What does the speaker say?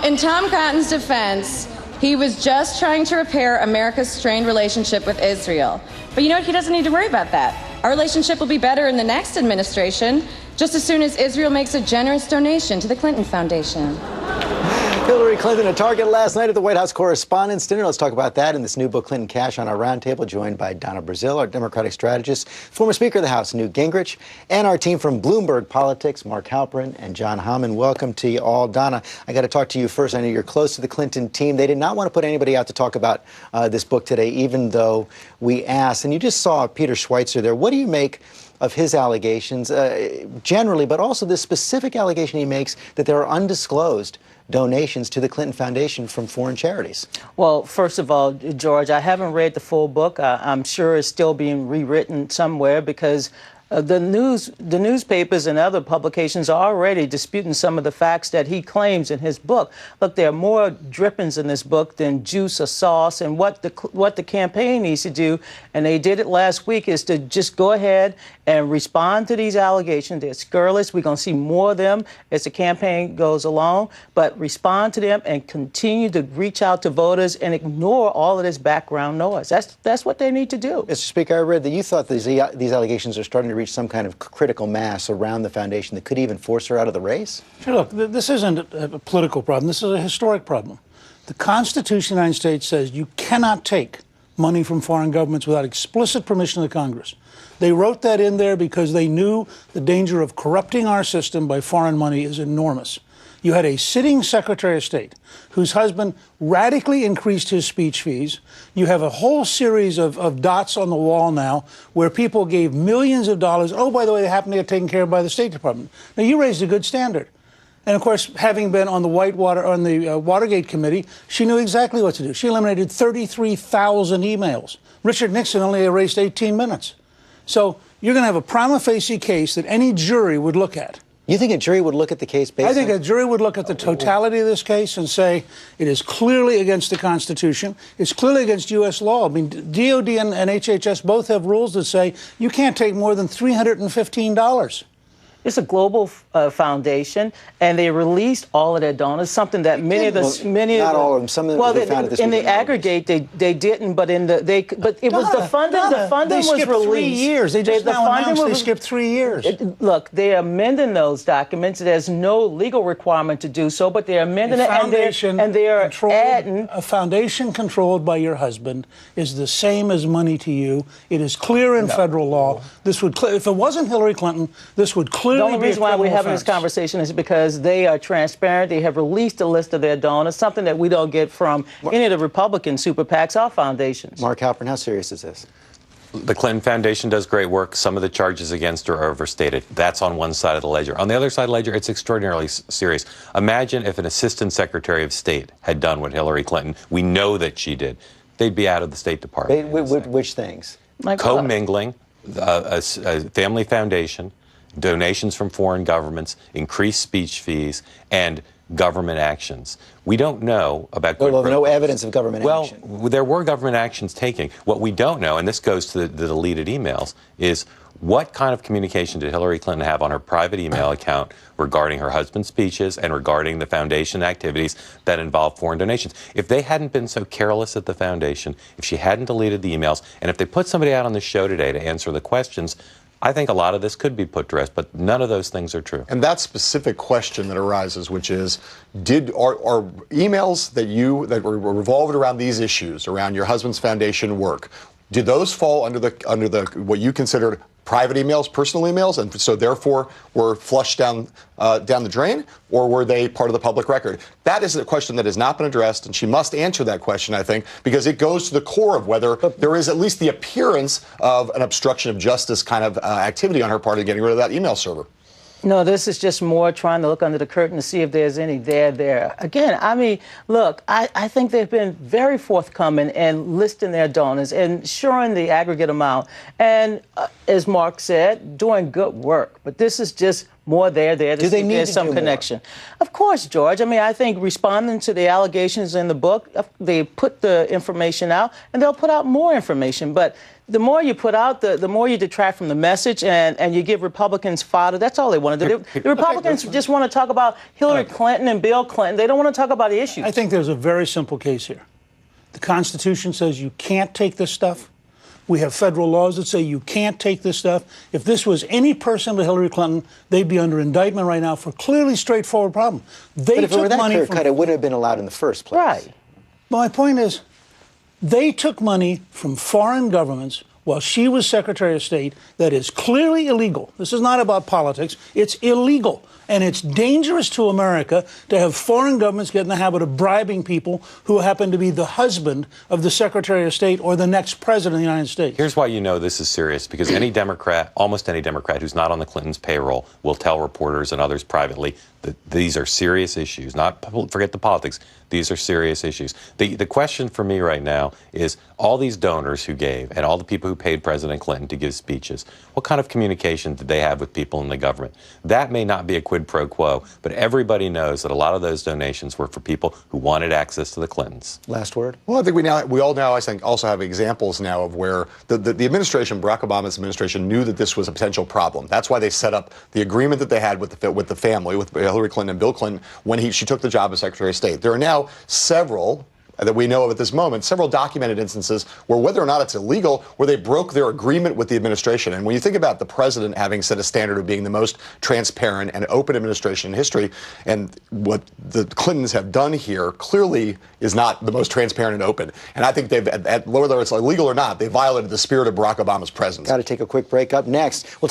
In Tom Cotton's defense, he was just trying to repair America's strained relationship with Israel. But you know what? He doesn't need to worry about that. Our relationship will be better in the next administration, just as soon as Israel makes a generous donation to the Clinton Foundation. Hillary Clinton, a target last night at the White House Correspondents' Dinner. Let's talk about that in this new book, Clinton Cash, on our roundtable, joined by Donna Brazile, our Democratic strategist, former Speaker of the House, Newt Gingrich, and our team from Bloomberg Politics, Mark Halperin and John Hammond. Welcome to you all. Donna, I got to talk to you first. I know you're close to the Clinton team. They did not want to put anybody out to talk about this book today, even though we asked. And you just saw Peter Schweizer there. What do you make of his allegations generally, but also this specific allegation he makes that there are undisclosed donations to the Clinton Foundation from foreign charities? Well, first of all, George, I haven't read the full book. I'm sure it's still being rewritten somewhere because the newspapers and other publications are already disputing some of the facts that he claims in his book. Look, there are more drippings in this book than juice or sauce, and what the campaign needs to do, and they did it last week, is to just go ahead and respond to these allegations. They're scurrilous. We're going to see more of them as the campaign goes along, but respond to them and continue to reach out to voters and ignore all of this background noise. That's what they need to do. Mr. Speaker, I read that you thought these allegations are starting to reach some kind of critical mass around the foundation that could even force her out of the race? Sure, look, this isn't a political problem. This is a historic problem. The Constitution of the United States says you cannot take money from foreign governments without explicit permission of the Congress. They wrote that in there because they knew the danger of corrupting our system by foreign money is enormous. You had a sitting Secretary of State whose husband radically increased his speech fees. You have a whole series of dots on the wall now where people gave millions of dollars. Oh, by the way, they happen to get taken care of by the State Department. Now, you raised a good standard. And, of course, having been on the Watergate Committee, she knew exactly what to do. She eliminated 33,000 emails. Richard Nixon only erased 18 minutes. So you're going to have a prima facie case that any jury would look at. You think a jury would look at the case based on... I think a jury would look at the totality of this case and say it is clearly against the Constitution. It's clearly against U.S. law. I mean, DOD and HHS both have rules that say you can't take more than $315. It's a global foundation, and they released all of their donors. Something that not all of them. Some of them they found in the aggregate they didn't, but it was the funding. The funding was released. 3 years. They just now announced they skipped 3 years. Look, they're amending those documents. There's no legal requirement to do so, but they're amending it, and they're adding. A foundation controlled by your husband is the same as money to you. It is clear in federal law. This would if it wasn't Hillary Clinton, this would clearly. The only reason why we're having this conversation is because they are transparent. They have released a list of their donors, something that we don't get from any of the Republican super PACs or foundations. Mark Halperin, how serious is this? The Clinton Foundation does great work. Some of the charges against her are overstated. That's on one side of the ledger. On the other side of the ledger, it's extraordinarily serious. Imagine if an assistant secretary of state had done what Hillary Clinton, we know that she did. They'd be out of the State Department. Which things? Like commingling, a family foundation, donations from foreign governments, increased speech fees, and government actions. We don't know about... Well, no evidence of government action. Well, there were government actions taken. What we don't know, and this goes to the deleted emails, is what kind of communication did Hillary Clinton have on her private email account regarding her husband's speeches and regarding the foundation activities that involve foreign donations? If they hadn't been so careless at the foundation, if she hadn't deleted the emails, and if they put somebody out on the show today to answer the questions, I think a lot of this could be put to rest, but none of those things are true. And that specific question that arises, which is, are emails that were revolved around these issues, around your husband's foundation work, did those fall under the what you considered private emails, personal emails, and so therefore were flushed down the drain, or were they part of the public record? That is a question that has not been addressed, and she must answer that question, I think, because it goes to the core of whether there is at least the appearance of an obstruction of justice kind of activity on her part in getting rid of that email server. No, this is just more trying to look under the curtain to see if there's any there. Again, I mean, look, I think they've been very forthcoming in listing their donors and showing the aggregate amount. And as Mark said, doing good work. But this is just more there to Do they see if need there's to some do more? connection. Of course, George. I mean, I think responding to the allegations in the book, they put the information out, and they'll put out more information. But the more you put out, the more you detract from the message, and you give Republicans fodder. That's all they want to do. The Republicans just want to talk about Hillary Clinton and Bill Clinton. They don't want to talk about issues. I think there's a very simple case here. The Constitution says you can't take this stuff. We have federal laws that say you can't take this stuff. If this was any person to Hillary Clinton, they'd be under indictment right now for clearly straightforward problem. They But if it took were that money clear from cut, it wouldn't have been allowed in the first place. Right. My point is, they took money from foreign governments while she was Secretary of State that is clearly illegal. This is not about politics. It's illegal. And it's dangerous to America to have foreign governments get in the habit of bribing people who happen to be the husband of the Secretary of State or the next president of the United States. Here's why you know this is serious, because any Democrat, almost any Democrat who's not on the Clintons' payroll will tell reporters and others privately that these are serious issues. Forget the politics. These are serious issues. The question for me right now is all these donors who gave and all the people who paid President Clinton to give speeches, what kind of communication did they have with people in the government? That may not be a quid pro quo, but everybody knows that a lot of those donations were for people who wanted access to the Clintons. Last word? Well, I think we all now, I think, also have examples now of where the administration, Barack Obama's administration, knew that this was a potential problem. That's why they set up the agreement that they had with the family, with Hillary Clinton and Bill Clinton, when she took the job as Secretary of State. There are now several that we know of at this moment, several documented instances where, whether or not it's illegal, where they broke their agreement with the administration. And when you think about the president having set a standard of being the most transparent and open administration in history, and what the Clintons have done here clearly is not the most transparent and open. And I think whether it's illegal or not, they violated the spirit of Barack Obama's presidency. Got to take a quick break. Up next, we'll